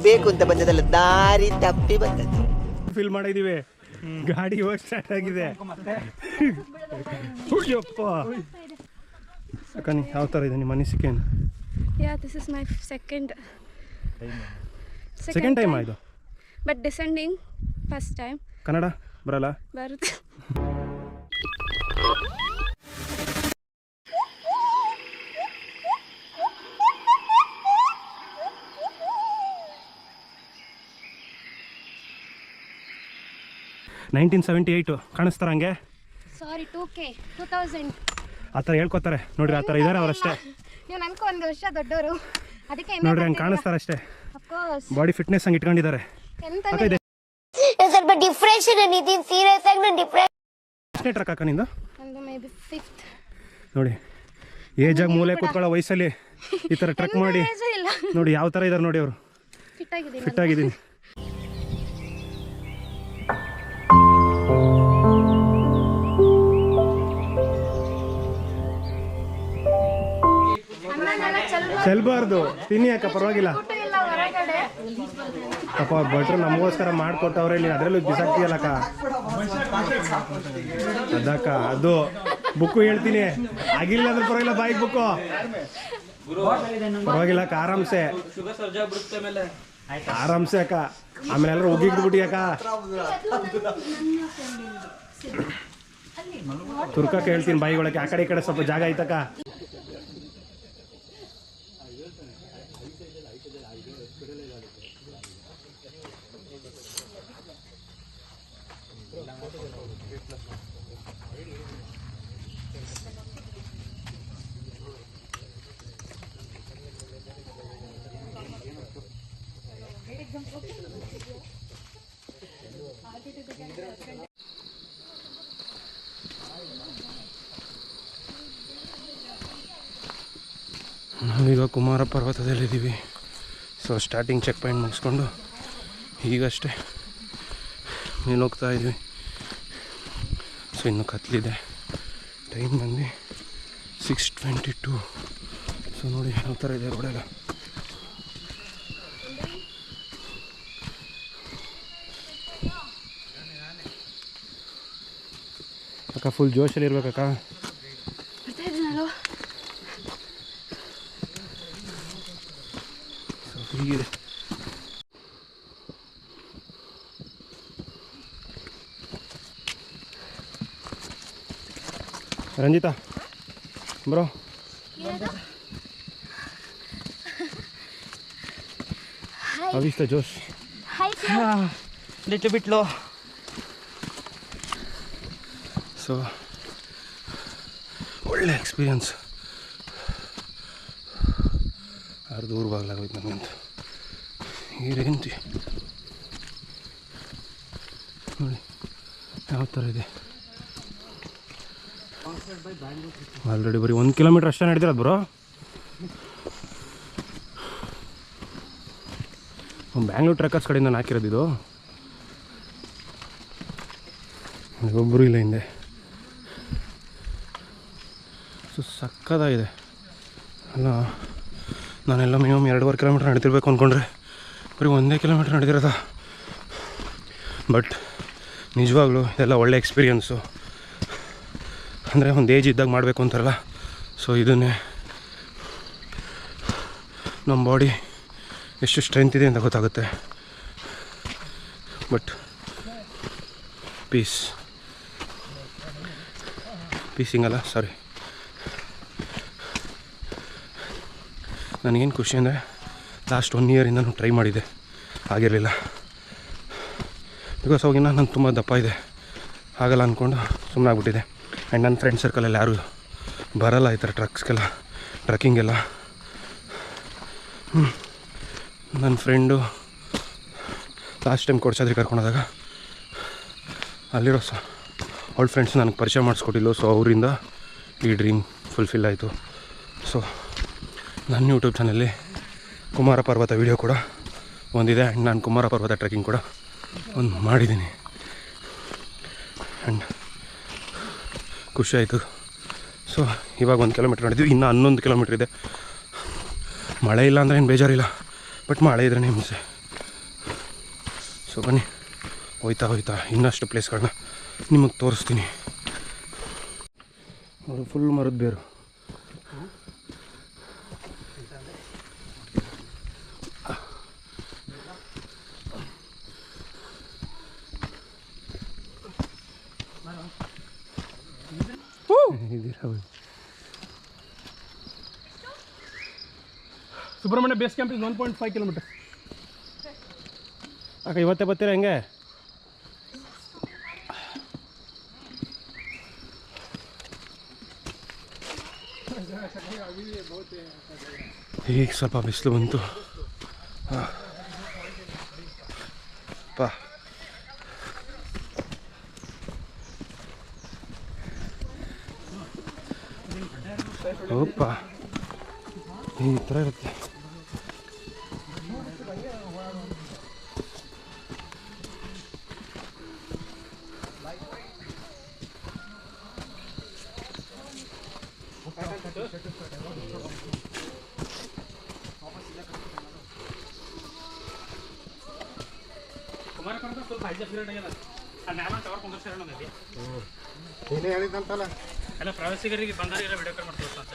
ಬೇಕು ಅಂತ ಬಂದದಲ್ಲ, ದಾರಿ ತಪ್ಪಿ ಬಂದದ್ದು. ಫಿಲ್ ಮಾಡಿದೀವಿ, ಗಾಡಿ ಇವಾಗ ಸ್ಟಾರ್ಟ್ ಆಗಿದೆ. ಅಯ್ಯಪ್ಪ ಅಕ್ಕ, ಯಾವ ಥರ ಇದೆ ನಿಮ್ಮ ಅನಿಸಿಕೆ? This is my second time ಆಯಿತು, but descending first time. Kannada ಬರಲ್ಲ? ಬರುತ್ತೆ. ಕಾಣಿಸ್ತಾರ ಹಂಗೆ? ಸಾರಿ, 2K 2000 ಆ ಥರ ಹೇಳ್ಕೊತಾರೆ ನೋಡ್ರಿ, ಆ ಥರ ಇದ್ದಾರೆ ಅವರಷ್ಟೇ. ನೀವು ನನ್ಕೊ ಒಂದು ವರ್ಷ ದೊಡ್ಡವರು, ಅದಕ್ಕೆ ನೋಡ್ರಿ ಹಂಗೆ ಕಾಣಿಸ್ತಾರೆ ಅಷ್ಟೇ. ಬಾಡಿ ಫಿಟ್ನೆಸ್ ಹಂಗೆ ಇಟ್ಕೊಂಡಿದ್ದಾರೆ. ಸ್ವಲ್ಪ ಡಿಫ್ರೆನ್ಷನ್ ನಿತಿನ್, ಸೀರಿಯಸ್ ಆಗಿ ನಾನು ಡಿಫ್ರೆನ್ಸ್. ಎಷ್ಟನೇ ಟ್ರಕ್ ಅಕ್ಕ ನಿಂದು? ನಂದು ಮೇ ಬಿ 5th. ನೋಡಿ ಏಜಾಗಿ ಮೂಲೆ ಕೂತ್ಕೊಳ್ಳೋ ವಯಸ್ಸಲ್ಲಿ ಈ ಥರ ಟ್ರಕ್ ಮಾಡಿ ನೋಡಿ ಯಾವ ಥರ ಇದ್ದಾರೆ ನೋಡಿ ಅವರು. ಫಿಟ್ ಆಗಿದ್ದೀನಿ. ಚೆಲ್ಬಾರ್ದು, ತಿನ್ನಿ ಅಕ್ಕ, ಪರವಾಗಿಲ್ಲ. ಅಪ್ಪ ಭಟ್ರು ನಮಗೋಸ್ಕರ ಮಾಡಿಕೊಟ್ಟವ್ರೆ, ನೀನು ಅದರಲ್ಲೂ ಬಿಸಾಕ್ತೀಯಲ್ಲಕ್ಕ. ಅದಕ್ಕ ಅದು ಬುಕ್ಕು ಹೇಳ್ತೀನಿ, ಆಗಿಲ್ಲ ಅಂದ್ರೆ ಪರವಾಗಿಲ್ಲ, ಬಾಯಿಗೆ ಬುಕ್ಕು ಪರವಾಗಿಲ್ಲ ಅಕ್ಕ, ಆರಾಮ್ಸೆ ಅಕ್ಕ. ಆಮೇಲೆ ಎಲ್ಲರೂ ಉಗಿದ್ಬಿಟ್ಟಿ ಅಕ್ಕ. ತುರ್ಕಕ್ಕೆ ಹೇಳ್ತೀನಿ ಬಾಯಿಗೊಳಕ್ಕೆ, ಆ ಕಡೆ ಈ ಕಡೆ ಸ್ವಲ್ಪ ಜಾಗ ಐತಕ್ಕ. ನಾವೀಗ ಕುಮಾರ ಪರ್ವತದಲ್ಲಿದ್ದೀವಿ. ಸೊ ಸ್ಟಾರ್ಟಿಂಗ್ ಚೆಕ್ ಪಾಯಿಂಟ್ ಮುಗಿಸ್ಕೊಂಡು ಈಗಷ್ಟೇ ಮೇಲೆ ಹೋಗ್ತಾ ಇದ್ವಿ. ಸೊ ಇನ್ನು ಕತ್ಲಿದೆ, ಟೈಮ್ ಬಂದು 6:22. ಸೊ ನೋಡಿ ಯಾವ ಥರ ಇದೆ ರೋಡೆಲ್ಲ. ಅಕ್ಕ ಫುಲ್ ಜೋಶಲ್ಲಿ ಇರ್ಬೇಕಕ್ಕ. ಹೀಗಿದೆ Ranjita bro. How is the Josh? Hi sir. Little bit low. So ಒಳ್ಳೆ ಎಕ್ಸ್ಪೀರಿಯನ್ಸ್. ಯಾರು ದೂರ ಬಾಗ್ಲಾಗೋಯ್ತು ನನಗಂತ. ಈರೇಂತಿ ನೋಡಿ ಯಾವ ಥರ ಇದೆ. ಆಲ್ರೆಡಿ ಬರೀ 1 ಕಿಲೋಮೀಟ್ರ್ ಅಷ್ಟೇ ನಡೆದಿರೋದು ಬ್ರೋ. ಬ್ಯಾಂಗ್ಳೂರ್ ಟ್ರಕ್ಕರ್ಸ್ ಕಡೆಯಿಂದ ನಾನು ಹಾಕಿರೋದು ಇದು. ಒಬ್ಬರು ಇಲ್ಲ ಹಿಂದೆ. ಸೊ ಸಕ್ಕದಾಗಿದೆ ಅಲ್ಲ. ನಾನೆಲ್ಲ ಮಿನಿಮಮ್ 2.5 ಕಿಲೋಮೀಟ್ರ್ ನಡೀತಿರ್ಬೇಕು ಅಂದ್ಕೊಂಡ್ರೆ ಬರೀ 1 ಕಿಲೋಮೀಟ್ರ್ ನಡೆದಿರೋದ. ಬಟ್ ನಿಜವಾಗ್ಲೂ ಇದೆಲ್ಲ ಒಳ್ಳೆ ಎಕ್ಸ್ಪೀರಿಯನ್ಸು. ಅಂದರೆ ಒಂದು ಏಜ್ ಇದ್ದಾಗ ಮಾಡಬೇಕು ಅಂತಾರಲ್ಲ, ಸೊ ಇದನ್ನೇ ನಮ್ಮ ಬಾಡಿ ಎಷ್ಟು ಸ್ಟ್ರೆಂತ್ ಇದೆ ಅಂತ ಗೊತ್ತಾಗುತ್ತೆ. ಬಟ್ ಪೀಸಿಂಗಲ್ಲ, ಸಾರಿ. ನನಗೇನು ಖುಷಿ ಅಂದರೆ ಲಾಸ್ಟ್ 1 ಇಯರಿಂದ ನಾನು ಟ್ರೈ ಮಾಡಿದ್ದೆ, ಆಗಿರಲಿಲ್ಲ. ಬಿಕಾಸ್ ಅವಾಗಿನ ನಾನು ತುಂಬ ದಪ್ಪ ಇದೆ, ಆಗಲ್ಲ ಅಂದ್ಕೊಂಡು ಸುಮ್ಮನೆ ಆಗ್ಬಿಟ್ಟಿದೆ. ಆ್ಯಂಡ್ ನನ್ನ ಫ್ರೆಂಡ್ ಸರ್ಕಲಲ್ಲಿ ಯಾರು ಬರಲ್ಲ ಈ ಥರ ಟ್ರಕ್ಕಿಂಗೆಲ್ಲ. ನನ್ನ ಫ್ರೆಂಡು ಲಾಸ್ಟ್ ಟೈಮ್ ಕೊಡ್ಸಾದ್ರಿ ಕರ್ಕೊಂಡೋದಾಗ ಅಲ್ಲಿರೋ ಅವಳ ಫ್ರೆಂಡ್ಸ್ ನನಗೆ ಪರಿಚಯ ಮಾಡಿಸ್ಕೊಟ್ಟಿಲ್ಲ. ಸೊ ಅವರಿಂದ ಈ ಡ್ರೀಮ್ ಫುಲ್ಫಿಲ್ ಆಯಿತು. ಸೊ ನನ್ನ ಯೂಟ್ಯೂಬ್ ಚಾನಲ್ಲಿ ಕುಮಾರ ಪರ್ವತ ವೀಡಿಯೋ ಕೂಡ ಒಂದಿದೆ. ಆ್ಯಂಡ್ ನಾನು ಕುಮಾರ ಪರ್ವತ ಟ್ರೆಕ್ಕಿಂಗ್ ಕೂಡ ಒಂದು ಮಾಡಿದ್ದೀನಿ. ಆ್ಯಂಡ್ ಖುಷಿಯಾಯಿತು. ಸೊ ಇವಾಗ 1 ಕಿಲೋಮೀಟ್ರ್ ನಡೆದ್ವಿ, ಇನ್ನೂ 11 ಕಿಲೋಮೀಟ್ರ್ ಇದೆ. ಮಳೆ ಇಲ್ಲ ಅಂದರೆ ಏನು ಬೇಜಾರಿಲ್ಲ, ಬಟ್ ಮಳೆ ಇದ್ರೇ ಹಿಂಸೆ. ಸೊ ಬನ್ನಿ, ಹೋಯ್ತಾ ಹೋಯ್ತಾ ಇನ್ನಷ್ಟು ಪ್ಲೇಸ್ಗಳನ್ನ ನಿಮಗೆ ತೋರಿಸ್ತೀನಿ. ಅವರು ಫುಲ್ ಮರದ ಬೇರು. Subrahmanya base camp is 1.5 kilometre. ಅಕ್ಕ ಇವತ್ತೇ ಬರ್ತೀರಾ ಹೆಂಗೆ? ಈಗ ಸ್ವಲ್ಪ ಬಿಸಿಲು ಬಂತು. ಪಾ ಓಪ್ಪ ಈ ಥರ ಇರುತ್ತೆ. ಎಲ್ಲ ಪ್ರವಾಸಿಗರಿಗೆ ಬಂದವರಿಗೆಲ್ಲ ವಿಡಿಯೋ ಕಾಲ್ ಮಾಡ್ತೀವಿ ಅಂತ.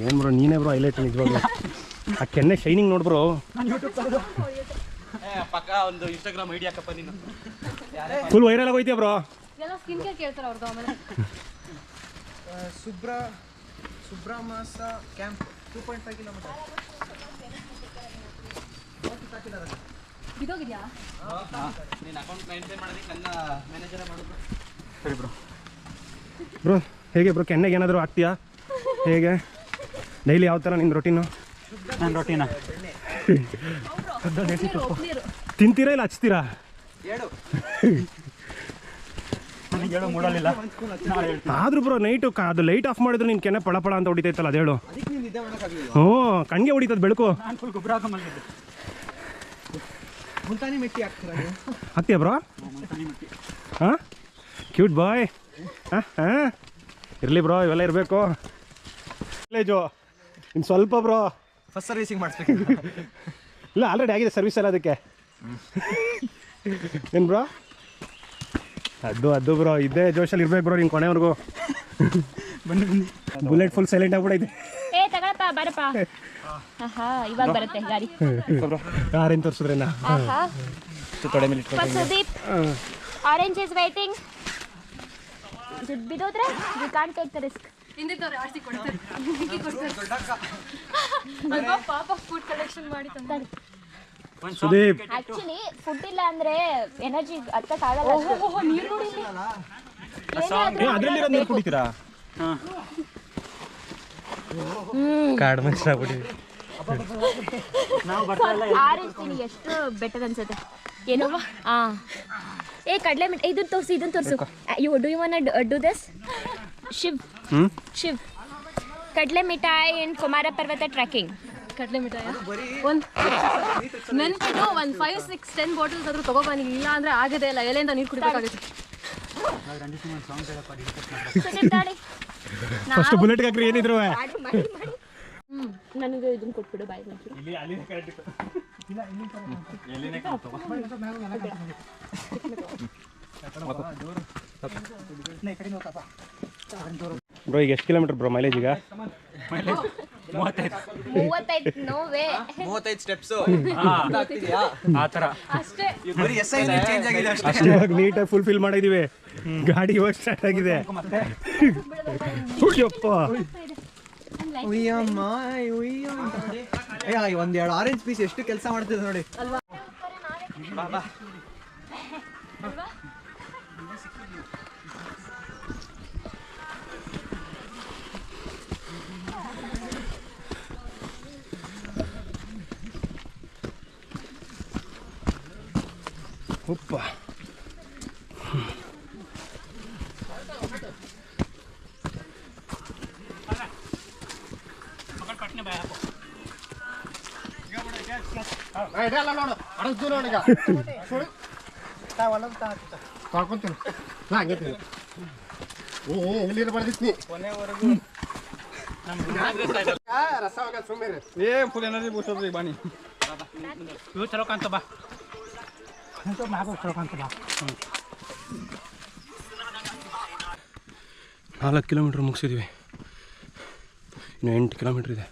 ಏನು ಬ್ರೋ ನೀನೇ ಬ್ರೋ ಹೈಲೈಟ್ ನಿಜವಾಗ್ಲೂ. ಆ ಕೆನ್ನೆ ಶೈನಿಂಗ್ ನೋಡ್ ಬ್ರೋ. ಪಕ್ಕ ಒಂದು ಇನ್ಸ್ಟಾಗ್ರಾಮ್ ಐಡಿ ಹಾಕಪ್ಪ ನೀನು. ಫುಲ್ ವೈರಲ್ ಆಗೋಯ್ತೀಯ ಬ್ರೋ. ಎಲ್ಲ ಸ್ಕಿನ್ ಕೇರ್ ಕೇಳ್ತಾರೆ ಅವ್ರದ್ದು. ಆಮೇಲೆ ಸುಬ್ರಹ್ಮಸ ಕ್ಯಾಂಪ್ 2.5 ಕಿಲೋಮೀಟರ್. ಬಿದೋಗಿದ್ಯಾ? ನೀನು ಅಕೌಂಟ್ ಮೇಂಟೈನ್ ಮಾಡೋದಕ್ಕೆ ನನ್ನ ಮ್ಯಾನೇಜರೇ ಮಾಡೋದು. ಸರಿ ಬ್ರೋ. ಬ್ರೋ ಹೇಗೆ ಬ್ರೋ ಕೆನ್ನೆಗೆ ಏನಾದರೂ ಹಾಕ್ತೀಯಾ? ಹೇಗೆ ಡೈಲಿ ಯಾವ ಥರ ನಿನ್ನ ರೊಟೀನು? ನನ್ನ ರೊಟೀನ ತಿಂತೀರಾ ಇಲ್ಲ ಹಚ್ತೀರಾ? ನನಗೆ ಹೇಳೋ ಮೂಡಲಿಲ್ಲ. ಆದ್ರೂ ಬ್ರೋ ನೈಟು ಅದು ಲೈಟ್ ಆಫ್ ಮಾಡಿದ್ರೆ ನಿನ್ನ ಕೆನ್ನೆ ಪಳ ಅಂತ ಹೊಡಿತೈತಲ್ಲ ಅದು ಹೇಳು. ಹ್ಞೂ ಕಣ್ಗೆ ಹೊಡಿತದ ಬೆಳಕು. ನಾನು ಫುಲ್ ಗೊಬ್ಬರ ಹಾಕೊಂಬಂದಿದ್ದೆ. ಮುಲ್ತಾನಿ ಮಿಟ್ಟಿ ಹಾಕ್ತೀಯ ಬ್ರೋ? ಹಾಂ ಕ್ಯೂಟ್ ಬಾಯ್. ಹಾಂ ಇರಲಿ ಬ್ರೋ, ಇವೆಲ್ಲ ಇರಬೇಕು. ವಿಲೇಜು ಇನ್ನು ಸ್ವಲ್ಪ ಬ್ರೋ. ಫಸ್ಟ್ ಸರ್ವಿಸಿಂಗ್ ಮಾಡಿಸ್ಬೇಕು. ಇಲ್ಲ ಆಲ್ರೆಡಿ ಆಗಿದೆ ಸರ್ವಿಸ್ ಎಲ್ಲ ಅದಕ್ಕೆ. ಏನು ಬ್ರೋ? ಅದು ಬ್ರೋ ಇದೇ ಜೋಶಲ್ಲಿ ಇರ್ಬೇಕು ಬ್ರೋ ನೀನು ಕೊನೆವರೆಗೂ. ಬುಲೆಟ್ ಫುಲ್ ಸೈಲೆಂಟ್ ಆಗ್ಬಿಡೈತೆ. ಏ ತಗೊಳಪ್ಪ ಬರಪ್ಪ. ಆಹಾ ಇವಾಗ ಬರುತ್ತೆ ಗಾಡಿ. ಯಾರೇನು ತೋರಿಸಿದ್ರೇನಾ? ಆಹಾ ಸುದೀಪ್ ಆರೆಂಜ್ ಇಸ್ ವೇಟಿಂಗ್. ಬಿದೋದ್ರೆ we can't take the risk. ಹಿಂದಿದ್ದವ್ರು ಆರ್ಸಿ ಕೊಡ್ತಾರೆ. ಪಾಪ ಫುಡ್ ಕಲೆಕ್ಷನ್ ಮಾಡಿ ತಂದಾರೆ. ಸುದೀಪ್ ಆಕ್ಚುಲಿ ಫುಡ್ ಇಲ್ಲ ಅಂದ್ರೆ ಎನರ್ಜಿ ಹತ್ತಕ್ಕಾಗಲ್ಲ. ನೀರು ನೋಡಿ ಅದರಲ್ಲಿ ನೀರು ಕುಡಿತೀರಾ? ಕಾಡು ಮನುಷ್ಯರಾಗ್ಬಿಟ್ಟಿವಿ. ಆರೆಂಜ್ ತಿನ್ನಿ ಎಷ್ಟು ಬೆಟರ್ ಅನ್ಸುತ್ತೆ. ಏನು ಏ ಕಡಲೆ ಮಿಠಾಯಿ ಇದನ್ನ ತೋರಿಸು. Do you want do this? Shiv ಕಡಲೆ ಮಿಠಾಯಿ ಅಂಡ್ ಕುಮಾರ ಪರ್ವತ ಟ್ರೆಕ್ಕಿಂಗ್. ಕಡಲೆ ಮಿಠಾಯ ಒಂದು ನೆನ್ಪಿಟ್ಟು ಒಂದು 5, 6, 10 ಬಾಟಲ್ಸ್ ಆದರೂ ತಗೋಬನ್ನಿ. ಇಲ್ಲ ಅಂದರೆ ಆಗಿದೆ ಇಲ್ಲ, ಎಲೆಯಿಂದ ನೀರು ಕುಡಿಬೇಕಾಗುತ್ತೆ. ಫಸ್ಟ್ ಬುಲೆಟ್ಗೆ ಹಾಕ್ರಿ ಏನಿದ್ರು. ನನಗೆ ಇದನ್ನ ಕೊಟ್ಬಿಡು ಬಾಯ್. ಬ್ರೋ ಈಗ ಎಷ್ಟು ಕಿಲೋಮೀಟರ್ ಬ್ರೋ ಮೈಲೇಜ್ ಈಗ? 35 ನೋ ವೇ. 35 ಸ್ಟೆಪ್ಸು ಆ ಥರ ಅಷ್ಟೇ. ಬರೀ ಎಸ್ ಐ ಚೇಂಜ್ ಆಗಿದೆ ಅಷ್ಟೇ. ಅಷ್ಟೇ ಇವಾಗ ನೀಟಾಗಿ ಫುಲ್ಫಿಲ್ ಮಾಡಿದ್ದೀವಿ. ಗಾಡಿ ಇವಾಗ ಸ್ಟಾರ್ಟ್ ಆಗಿದೆ. ಅಯ್ಯಪ್ಪ ಒಂದೆರಡು ಆರೆಂಜ್ ಪೀಸ್ ಎಷ್ಟು ಕೆಲಸ ಮಾಡ್ತಿದೆ ನೋಡಿ. ಉಪ್ಪ ತೊಳ್ಕೊಂತೀನಿ ಹಂಗೆ ಎಲ್ಲಿರ ಬರ್ದಿತ್ನಿ ರಸ ಹೋಗ ಸುಮ್ಮನೆ ಫುಲ್ ಎನರ್ಜಿ ಬೂಸ್ಟ್ ಹೋಗ್ರಿ ಬಾನಿ ಇವು ಚಲೋ ಕಾಣ್ತ ಬಾ ಚಲೋ ಕಾಣ್ತ ಬಾ 4 ಕಿಲೋಮೀಟ್ರ್ ಮುಗಿಸಿದ್ವಿ, ಇನ್ನು 8 ಕಿಲೋಮೀಟ್ರ್ ಇದೆ.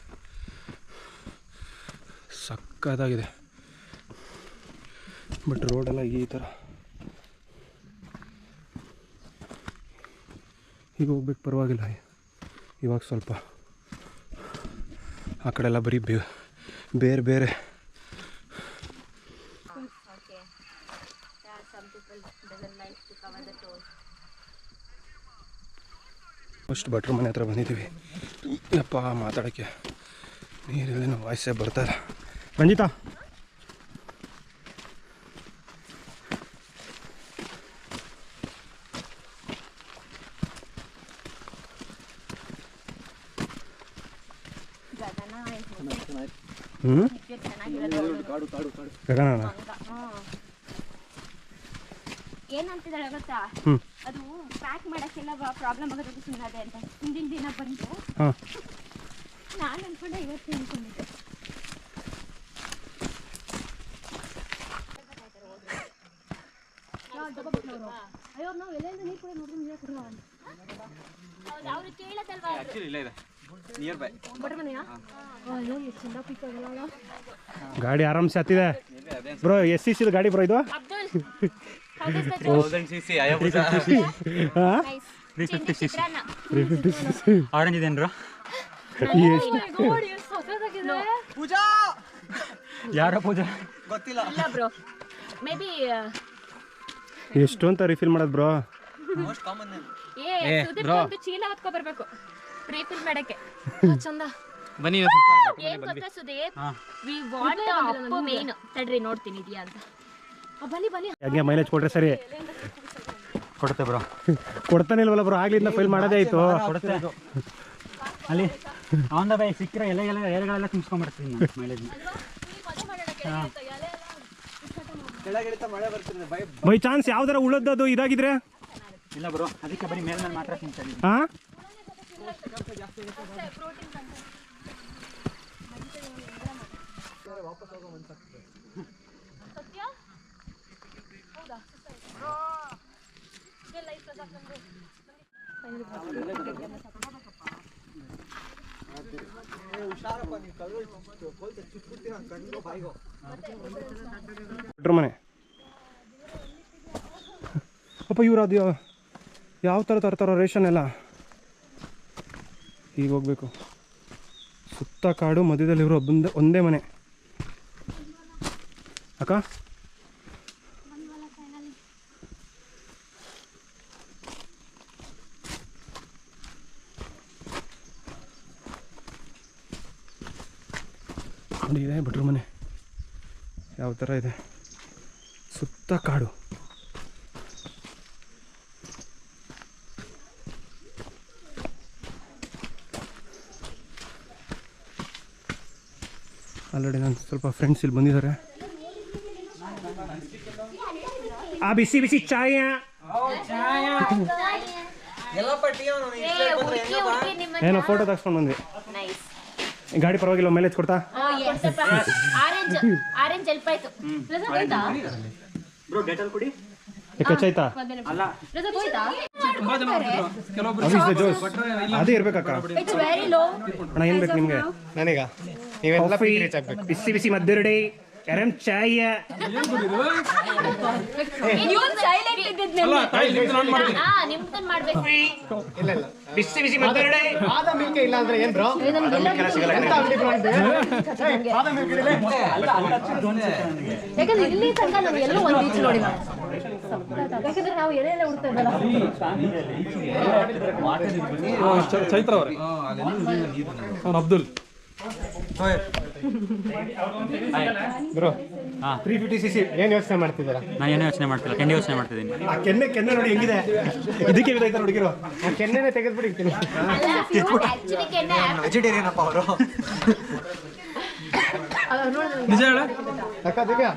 ಸಕ್ಕತ್ತಾಗಿದೆ, ಬಟ್ ರೋಡೆಲ್ಲ ಈ ಥರ. ಈಗ ಹೋಗ್ಬೇಕು ಪರವಾಗಿಲ್ಲ. ಇವಾಗ ಸ್ವಲ್ಪ ಆ ಕಡೆ ಎಲ್ಲ ಬರೀ ಬೇರೆ ಬೇರೆ ಫಸ್ಟ್ ಭಟ್ರ ಮನೆ ಹತ್ರ ಬಂದಿದ್ದೀವಿ. ಯಪ್ಪ ಮಾತಾಡೋಕ್ಕೆ ನೀರಿಲ್ಲ, ವಾಯ್ಸೇ ಬರ್ತಾರೆ. ರಂಜಿತಾ ಗಗನ ಏನಂತಿದ್ದಾಳೆ ಗೊತ್ತಾ, ಅದು ಪ್ಯಾಕ್ ಮಾಡಕ್ಕೆಲ್ಲ ಪ್ರಾಬ್ಲಮ್ ಆಗೋದಕ್ಕೆ ಸುಮ್ಮನೆ ಅಂತ ಹಿಂದಿನ ದಿನ ಬಂದು ನಾನು ಅನ್ಕೊಂಡೆ, ಇವತ್ತು ಅನ್ಕೊಂಡಿದ್ದೆ. ಅಯ್ಯೋ ನಾವು ಎಲ್ಲೆಲ್ಲ ನೀರು ಕೂಡ ನೋಡಿದ್ರೆ ನೀರು ಕೊಡುವ ಹೌದು, ಅವ್ರು ಕೇಳೋದಲ್ವಾ? ಇಲ್ಲ ಇದೆ ನಿಯರ್ ಬೈ ಬಟ್ರ ಮನೆಯಾ? ಅಯ್ಯೋ ಎಷ್ಟು ಚಂದ ಪಿಕ್ ಆಗಲ್ಲ. ಗಾಡಿ ಆರಾಮ್ಸೆ ಹತ್ತಿದೆ ಬ್ರೋ. SCC ಗಾಡಿ ಬ್ರೋ ಇದು. ಅಬ್ದುಲ್ 1000cc ಅಯ್ಯೋ ಆರೆಂಜ್ ಇದೇನು ಬ್ರೋ? ಪೂಜಾ ಯಾರ ಪೂಜಾ ಗೊತ್ತಿಲ್ಲ. ಇಲ್ಲ ಬ್ರೋ, ಮೇ ಬಿ ಎಷ್ಟು ಅಂತ ರಿಫಿಲ್ ಮಾಡೋದು ಬ್ರೋ? ಮೋಸ್ಟ್ ಕಾಮನ್ ಸುದೀಪ್ ಒಂದು ಚೀಲ ಹೊತ್ಕೊ ಬರ್ಬೇಕು ರೀಫಿಲ್ ಮಾಡಕ್ಕೆ. ಚಂದ ಬನ್ನಿ ಏನ್ ಗೊತ್ತಾ Sudeep, we want Appu main. ತಡ್ರಿ ನೋಡ್ತೀನಿ ಇದೆಯಾ ಅಂತ. ಬನ್ನಿ ಬನ್ನಿ, ಹಂಗೆ ಮೈಲೇಜ್ ಕೊಟ್ರೆ ಸರಿ. ಕೊಡುತ್ತೆ ಬ್ರೋ, ಕೊಡ್ತಾನೆ ಇಲ್ವಲ್ಲ ಬ್ರೋ, ಆಗ್ಲಿಂದ ಫೈಲ್ ಮಾಡೋದೇ ಆಯ್ತು. ಕೊಡುತ್ತೆ ಅಲ್ಲಿ ಆನ್ ದ ಬೈ ಸಿಕ್ಕಿರೋ ಎಲೆಗಳೆಲ್ಲ ತುಂಬಿಸ್ಕೊಂಡ್ಬಿಡ್ತೀನಿ ಮೈಲೇಜ್. ಕೆಳಗಿಳಿತ ಮಳೆ ಬರ್ತಿದೆ ಬೈ ಚಾನ್ಸ್ ಯಾವ್ದಾರ ಉಳದದು ಇದಾಗಿದ್ರೆ ಇಲ್ಲ ಬ್ರೋ, ಅದಕ್ಕೆ ಬರೀ ಮೇಲೆ ಮಾತ್ರ ತಿಂತೀನಿ. ಹಾ ಹುಷಾರಪ್ಪ, ನೀವು ಕಲ್ಲು ಚುಟ್ಬಿಡ್ತೀರ ಕಣ್ಣು ಬಾಯಿಗೋ. ಭಟ್ರ ಮನೆ ಅಪ್ಪ. ಇವ್ರು ಅದು ಯಾವ ಥರ ತರ್ತಾರೋ ರೇಷನ್ ಎಲ್ಲ. ಈಗ ಹೋಗ್ಬೇಕು. ಸುತ್ತ ಕಾಡು, ಮಧ್ಯದಲ್ಲಿ ಇವರು ಒಂದೇ ಮನೆ. ಅಕ್ಕ ನೋಡಿ, ಇದೆ ಭಟ್ರ ಮನೆ. ಯಾವ ಥರ ಇದೆ, ಸುತ್ತ ಕಾಡು. ಆಲ್ರೆಡಿ ನಾನು ಸ್ವಲ್ಪ ಫ್ರೆಂಡ್ಸ್ ಇಲ್ಲಿ ಬಂದಿದ್ದಾರೆ. ಆ ಬಿಸಿ ಬಿಸಿ ಚಾಯ ಏನೋ ಫೋಟೋ ತಗ್ಸ್ಕೊಂಡು ಬಂದ್ವಿ. ಗಾಡಿ ಪರವಾಗಿಲ್ಲ, ಮೈಲೇಜ್ ಕೊಡ್ತಾ? ಆರೆಂಜ್ ಹೆಲ್ಪ್ ಆಯ್ತು. ಬ್ರೋ ಡೆಟಲ್ ಕುಡಿ. ಕಚ್ಚಾಯ್ತಾ? ಅಲ್ಲ ತುಂಬಾ ಜನ ಅದೇ ಇರ್ಬೇಕಕ್ಕ. It's very low. ಅಣ್ಣ ಏನ್ ಬೇಕು ನಿಮ್ಗೆ? ನನಗ ನೀವೆಲ್ಲ ಬಿಸಿ ಬಿಸಿ ಮದ್ದೆರಡಿ ಗರಂ ಚಾಯ. ಇವನ್ ಸೈಲೆಂಟ್ ಇದ್ದಿದ್ನೆಲ್ಲ. ನಿಮ್ದನ್ ಮಾಡ್ಬೇಕು. ಇಲ್ಲ ಇಲ್ಲ ಬಿಸಿ ಬಿಸಿ ಮದ್ದೆರಡಿ. ಬಾದಾಮ್ ಮಿಲ್ಕ್ ಇಲ್ಲ ಅಂದ್ರೆ ಏನ್ ಬ್ರೋ? ಎಂತ ಅಂಗಡಿ ಬ್ರೋ ಇದು? ಬಾದಾಮ್ ಮಿಲ್ಕ್ ಇದೆ. ಯಾಕಂದ್ರೆ ಇಲ್ಲಿ ತನಕ ನಾನು ಎಲ್ಲೂ ಒಂದು ಬೀಚ್ ನೋಡಿಲ್ಲ. ಯಾಕಂದ್ರೆ ನಾವು ಎಲೆಲ್ಲ ಉಡ್ತಾ ಇದ್ದಲ್ಲ. ಚೈತ್ರ ಅವರೇ, ಅವ್ನು ಅಬ್ದುಲ್ ಬ್ರೋ. 350cc ಏನ್ ಯೋಚನೆ ಮಾಡ್ತಿದ್ದೀರಾ? ನಾನು ಏನೋ ಯೋಚನೆ ಮಾಡ್ತಿಲ್ಲ, ಕೆಂಡಿ ಯೋಚನೆ ಮಾಡ್ತಿದ್ದೀನಿ. ಆ ಕೆನ್ನೆ ನೋಡಿ ಹೆಂಗಿದೆ. ಇದಕ್ಕೆ ಬಿದ್ದೈತಾರೆ ಹುಡುಗಿರು. ಆ ಕೆನ್ನೆನೆ ತೆಗೆದ್ಬಿಡ್ತೀನಿ. ಆಕ್ಚುಲಿ ಕೆನ್ನೆ ವೆಜಿಟೇರಿಯನ್ ಅಪ್ಪ ಅವರು. ನಿಜ ಹೇಳ ಅಕ್ಕ ದಿವ್ಯಾ